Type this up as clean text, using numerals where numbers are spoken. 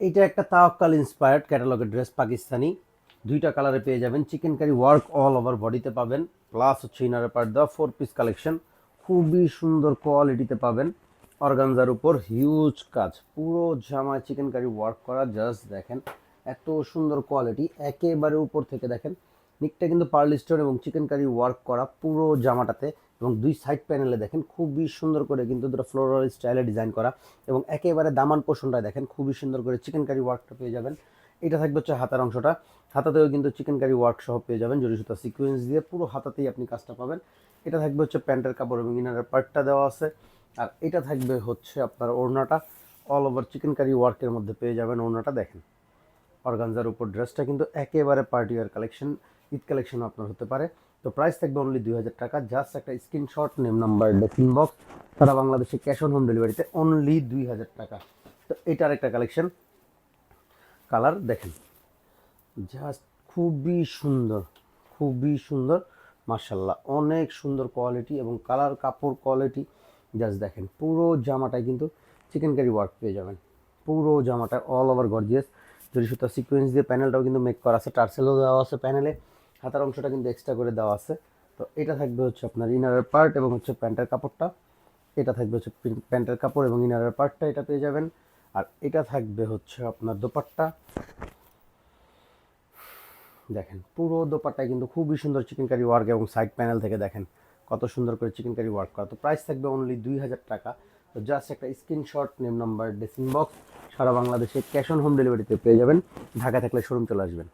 এটা একটা তাওয়াক্কাল ইন্সপায়ার্ড ক্যাটালগের ড্রেস, পাকিস্তানি। দুইটা কালারে পেয়ে যাবেন। Chikankari work all over বডিতে পাবেন, প্লাস হচ্ছে ইনারের পার্ট দেওয়া। 4 পিস কালেকশন, খুবই সুন্দর কোয়ালিটিতে পাবেন। অর্গানজার উপর হিউজ কাজ, পুরো জামায় চিকেন কারি ওয়ার্ক করা। জাস্ট দেখেন এত সুন্দর কোয়ালিটি, একেবারে উপর থেকে দেখেন নিকটা কিন্তু পার্ল স্টোন এবং চিকেন কারি ওয়ার্ক করা পুরো জামাটাতে। এবং দুই সাইড প্যানেলে দেখেন খুবই সুন্দর করে কিন্তু দুটো ফ্লোরাল স্টাইলে ডিজাইন করা। এবং একেবারে দামান পোষণটায় দেখেন খুবই সুন্দর করে চিকেন কারি ওয়ার্কটা পেয়ে যাবেন। এটা থাকবে হচ্ছে হাতার অংশটা, হাতাতেও কিন্তু চিকেন কারি ওয়ার্ক সহ পেয়ে যাবেন, জরি সুতা সিকোয়েন্স দিয়ে পুরো হাতাতেই আপনি কাজটা পাবেন। এটা থাকবে হচ্ছে প্যান্টের কাপড় এবং ইনারের পার্টটা দেওয়া আছে। আর এটা থাকবে হচ্ছে আপনার ওড়নাটা, অল ওভার চিকেন কারি ওয়ার্কের মধ্যে পেয়ে যাবেন। ওড়নাটা দেখেন অর্গানজার উপর। ড্রেসটা কিন্তু একেবারে পার্টি ওয়্যার কালেকশন, ঈদ কালেকশনও আপনার হতে পারে। তো প্রাইস থাকবে অনলি 2000 টাকা। জাস্ট একটা স্ক্রিনশট, নেম নাম্বার, ইনবক্স, সারা বাংলাদেশে ক্যাশ অন হোম ডেলিভারিতে অনলি 2000 টাকা। তো এটার একটা কালেকশন, কালার দেখেন জাস্ট খুবই সুন্দর, খুবই সুন্দর, মার্শাল্লাহ অনেক সুন্দর কোয়ালিটি এবং কালার, কাপড় কোয়ালিটি। জাস্ট দেখেন পুরো জামাটায় কিন্তু চিকেন কারি ওয়ার্ক পেয়ে যাবেন। পুরো জামাটা অল ওভার গর্জিয়াস, জরি সুতা সিকোয়েন্স দিয়ে প্যানেলটাও কিন্তু মেক করা আছে, টার্সেলও দেওয়া আছে প্যানেলে। হাতার অংশটা কিন্তু এক্সট্রা করে দেওয়া আছে। তো এটা থাকবে হচ্ছে আপনার ইনারের পার্ট এবং হচ্ছে প্যান্টের কাপড়টা। এটা থাকবে হচ্ছে প্যান্টের কাপড় এবং ইনারের পার্টটা, এটা পেয়ে যাবেন। আর এটা থাকবে হচ্ছে আপনার দোপাট্টা। দেখেন পুরো দোপাট্টায় কিন্তু খুবই সুন্দর চিকেন কারি ওয়ার্ক এবং সাইড প্যানেল থেকে দেখেন কত সুন্দর করে চিকেন কারি ওয়ার্ক করা। তো প্রাইস থাকবে অনলি 2000 টাকা। তো জাস্ট একটা screenshot, name number, dressing box, সারা বাংলাদেশে ক্যাশ অন হোম ডেলিভারিতে পেয়ে যাবেন। ঢাকা থাকলে শোরুম চলে আসবেন।